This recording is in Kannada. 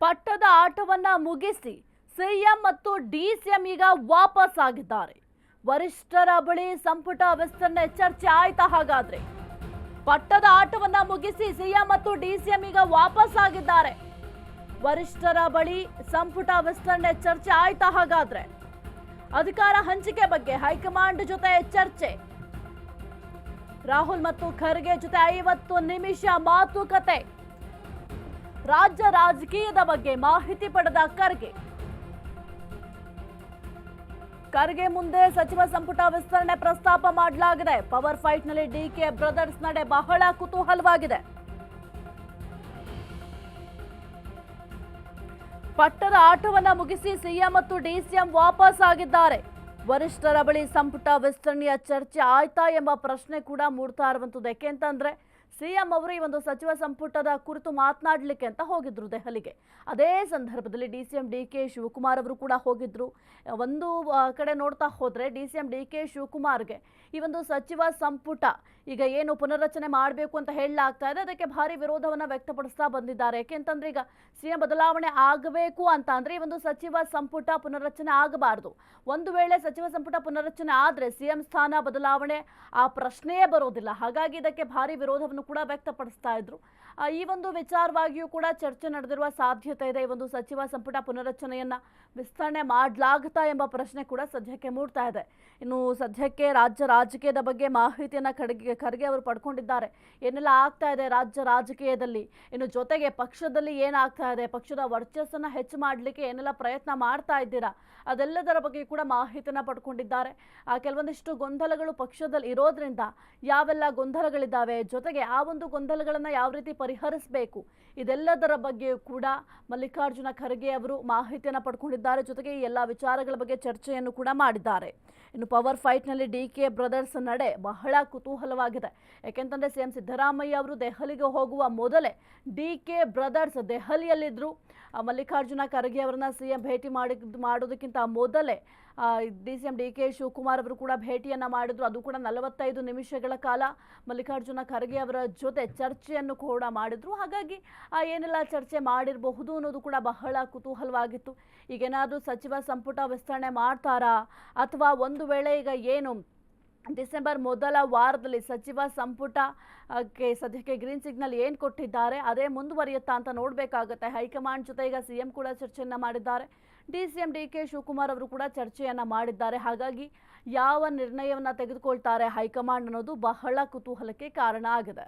ಪಟ್ಟದ ಆಟವನ್ನ ಮುಗಿಸಿ ಸಿಎಂ ಮತ್ತು ಡಿಸಿಎಂ ಈಗ ವಾಪಸ್ ಆಗಿದ್ದಾರೆ. ವರಿಷ್ಠರ ಬಳಿ ಸಂಪುಟ ವಿಸ್ತರಣೆ ಚರ್ಚೆ ಆಯ್ತಾ? ಹಾಗಾದ್ರೆ ಪಟ್ಟದ ಆಟವನ್ನ ಮುಗಿಸಿ ಸಿಎಂ ಮತ್ತು ಡಿಸಿಎಂ ಈಗ ವಾಪಸ್ ಆಗಿದ್ದಾರೆ. ವರಿಷ್ಠರ ಬಳಿ ಸಂಪುಟ ವಿಸ್ತರಣೆ ಚರ್ಚೆ ಆಯ್ತಾ? ಹಾಗಾದ್ರೆ ಅಧಿಕಾರ ಹಂಚಿಕೆ ಬಗ್ಗೆ ಹೈಕಮಾಂಡ್ ಜೊತೆ ಚರ್ಚೆ. ರಾಹುಲ್ ಮತ್ತು ಖರ್ಗೆ ಜೊತೆ 50 ನಿಮಿಷ ಮಾತುಕತೆ. ರಾಜ್ಯ ರಾಜಕೀಯದ ಬಗ್ಗೆ ಮಾಹಿತಿ ಪಡೆದ ಖರ್ಗೆ ಮುಂದೆ ಸಚಿವ ಸಂಪುಟ ವಿಸ್ತರಣೆ ಪ್ರಸ್ತಾಪ ಮಾಡಲಾಗಿದೆ. ಪವರ್ ಫೈಟ್ ನಲ್ಲಿ ಡಿಕೆ ಬ್ರದರ್ಸ್ ನಡೆ ಬಹಳ ಕುತೂಹಲವಾಗಿದೆ. ಪಟ್ಟದ ಆಟವನ್ನ ಮುಗಿಸಿ ಸಿಎಂ ಮತ್ತು ಡಿಸಿಎಂ ವಾಪಸ್ ಆಗಿದ್ದಾರೆ. ವರಿಷ್ಠರ ಬಳಿ ಸಂಪುಟ ವಿಸ್ತರಣೆಯ ಚರ್ಚೆ ಆಯ್ತಾ ಎಂಬ ಪ್ರಶ್ನೆ ಕೂಡ ಮೂಡ್ತಾ ಇರುವಂತದ್ದು. ಯಾಕೆಂತಂದ್ರೆ ಸಿಎಂ ಅವರು ಈ ಒಂದು ಸಚಿವ ಸಂಪುಟದ ಕುರಿತು ಮಾತನಾಡಲಿಕ್ಕೆ ಅಂತ ಹೋಗಿದ್ರು ದೆಹಲಿಗೆ. ಅದೇ ಸಂದರ್ಭದಲ್ಲಿ ಡಿಸಿಎಂ ಡಿಕೆ ಶಿವಕುಮಾರ್ ಅವರು ಕೂಡ ಹೋಗಿದ್ರು. ಒಂದು ಕಡೆ ನೋಡ್ತಾ ಹೋದ್ರೆ ಡಿಸಿಎಂ ಡಿಕೆ ಶಿವಕುಮಾರ್ಗೆ ಈ ಒಂದು ಸಚಿವ ಸಂಪುಟ ಈಗ ಏನು ಪುನರ್ರಚನೆ ಮಾಡಬೇಕು ಅಂತ ಹೇಳಲಾಗ್ತಾ ಇದೆ, ಅದಕ್ಕೆ ಭಾರಿ ವಿರೋಧವನ್ನ ವ್ಯಕ್ತಪಡಿಸ್ತಾ ಬಂದಿದ್ದಾರೆ. ಯಾಕೆಂತಂದ್ರೆ ಈಗ ಸಿಎಂ ಬದಲಾವಣೆ ಆಗಬೇಕು ಅಂತ ಅಂದ್ರೆ ಈ ಒಂದು ಸಚಿವ ಸಂಪುಟ ಪುನರ್ರಚನೆ ಆಗಬಾರದು. ಒಂದು ವೇಳೆ ಸಚಿವ ಸಂಪುಟ ಪುನರ್ರಚನೆ ಆದ್ರೆ ಸಿಎಂ ಸ್ಥಾನ ಬದಲಾವಣೆ ಆ ಪ್ರಶ್ನೆಯೇ ಬರೋದಿಲ್ಲ. ಹಾಗಾಗಿ ಇದಕ್ಕೆ ಭಾರಿ ವಿರೋಧವನ್ನು ಕೂಡ ವ್ಯಕ್ತಪಡಿಸ್ತಾ ಇದ್ರು. ಈ ಒಂದು ವಿಚಾರವಾಗಿಯೂ ಕೂಡ ಚರ್ಚೆ ನಡೆದಿರುವ ಸಾಧ್ಯತೆ ಇದೆ. ಈ ಒಂದು ಸಚಿವ ಸಂಪುಟ ಪುನರ್ರಚನೆಯನ್ನ ವಿಸ್ತರಣೆ ಮಾಡಲಾಗುತ್ತಾ ಎಂಬ ಪ್ರಶ್ನೆ ಕೂಡ ಸದ್ಯಕ್ಕೆ ಮೂಡ್ತಾ ಇದೆ. ಇನ್ನು ಸದ್ಯಕ್ಕೆ ರಾಜ್ಯ ರಾಜಕೀಯದ ಬಗ್ಗೆ ಮಾಹಿತಿಯನ್ನ ಖರ್ಗೆ ಅವರು ಪಡ್ಕೊಂಡಿದ್ದಾರೆ. ಏನೆಲ್ಲ ಆಗ್ತಾ ಇದೆ ರಾಜ್ಯ ರಾಜಕೀಯದಲ್ಲಿ, ಇನ್ನು ಜೊತೆಗೆ ಪಕ್ಷದಲ್ಲಿ ಏನಾಗ್ತಾ ಇದೆ, ಪಕ್ಷದ ವರ್ಚಸ್ಸನ್ನ ಹೆಚ್ಚು ಮಾಡಲಿಕ್ಕೆ ಏನೆಲ್ಲ ಪ್ರಯತ್ನ ಮಾಡ್ತಾ ಇದ್ದೀರಾ, ಅದೆಲ್ಲದರ ಬಗ್ಗೆ ಕೂಡ ಮಾಹಿತಿಯನ್ನ ಪಡ್ಕೊಂಡಿದ್ದಾರೆ. ಕೆಲವೊಂದಿಷ್ಟು ಗೊಂದಲಗಳು ಪಕ್ಷದಲ್ಲಿ ಇರೋದ್ರಿಂದ ಯಾವೆಲ್ಲ ಗೊಂದಲಗಳಿದ್ದಾವೆ, ಜೊತೆಗೆ ಆ ಒಂದು ಗೊಂದಲಗಳನ್ನ ಯಾವ ರೀತಿ ಪರಿಹರಿಸಬೇಕು, ಇದೆಲ್ಲದರ ಬಗ್ಗೆ ಕೂಡ ಮಲ್ಲಿಕಾರ್ಜುನ ಖರ್ಗೆ ಅವರು ಮಾಹಿತಿಯನ್ನ ಪಡ್ಕೊಂಡಿದ್ದಾರೆ. ಜೊತೆಗೆ ಈ ಎಲ್ಲ ವಿಚಾರಗಳ ಬಗ್ಗೆ ಚರ್ಚೆಯನ್ನು ಕೂಡ ಮಾಡಿದ್ದಾರೆ. ಇನ್ನು ಪವರ್ ಫೈಟ್ ನಲ್ಲಿ ಡಿಕೆ ಬ್ರದರ್ಸ್ ನಡೆ ಬಹಳ ಕುತೂಹಲವಾಗಿದೆ. ಯಾಕೆಂತಂದ್ರೆ ಸಿಎಂ ಸಿದ್ದರಾಮಯ್ಯ ಅವರು ದೆಹಲಿಗೆ ಹೋಗುವ ಮೊದಲೇ ಡಿಕೆ ಬ್ರದರ್ಸ್ ದೆಹಲಿಯಲ್ಲಿದ್ರು. ಮಲ್ಲಿಕಾರ್ಜುನ ಖರ್ಗೆ ಅವರನ್ನ ಸಿಎಂ ಭೇಟಿ ಮಾಡೋದಕ್ಕಿಂತ ಮೊದಲೇ ಡಿಸಿಎಂ ಡಿಕೆ ಶಿವಕುಮಾರ್ ಅವರು ಕೂಡ ಭೇಟಿಯನ್ನ ಮಾಡಿದ್ರು. ಅದು ಕೂಡ 45 ನಿಮಿಷಗಳ ಕಾಲ ಮಲ್ಲಿಕಾರ್ಜುನ ಖರ್ಗೆ ಅವರ ಜೊತೆ ಚರ್ಚೆಯನ್ನು ಕೂಡ ಮಾಡಿದ್ರು. ಹಾಗಾಗಿ ಏನೆಲ್ಲ ಚರ್ಚೆ ಮಾಡಿರಬಹುದು ಅನ್ನೋದು ಕೂಡ ಬಹಳ ಕುತೂಹಲವಾಗಿತ್ತು. ಈಗೇನಾದ್ರೂ ಸಚಿವ ಸಂಪುಟ ವಿಸ್ತರಣೆ ಮಾಡ್ತಾರಾ, ಅಥವಾ ಒಂದು ವೇಳೆ ಈಗ ಏನು ಡಿಸೆಂಬರ್ ಮೊದಲ ವಾರದಲ್ಲಿ ಸಚಿವ ಸಂಪುಟ ಸದ್ಯಕ್ಕೆ ಗ್ರೀನ್ ಸಿಗ್ನಲ್ ಏನು ಕೊಟ್ಟಿದ್ದಾರೆ ಅದೇ ಮುಂದುವರಿಯುತ್ತಾ ಅಂತ ನೋಡಬೇಕಾಗುತ್ತೆ. ಹೈಕಮಾಂಡ್ ಜೊತೆ ಈಗ ಸಿಎಂ ಕೂಡ ಚರ್ಚೆಯನ್ನ ಮಾಡಿದ್ದಾರೆ. ಡಿಸಿಎಂ ಡಿಕೆ ಶಿವಕುಮಾರ್ ಅವರು ಕೂಡ ಚರ್ಚೆಯನ್ನ ಮಾಡಿದ್ದಾರೆ. ಹಾಗಾಗಿ ಯಾವ ನಿರ್ಣಯವನ್ನ ತೆಗೆದುಕೊಳ್ತಾರೆ ಹೈಕಮಾಂಡ್ ಅನ್ನೋದು ಬಹಳ ಕುತೂಹಲಕ್ಕೆ ಕಾರಣ ಆಗಿದೆ.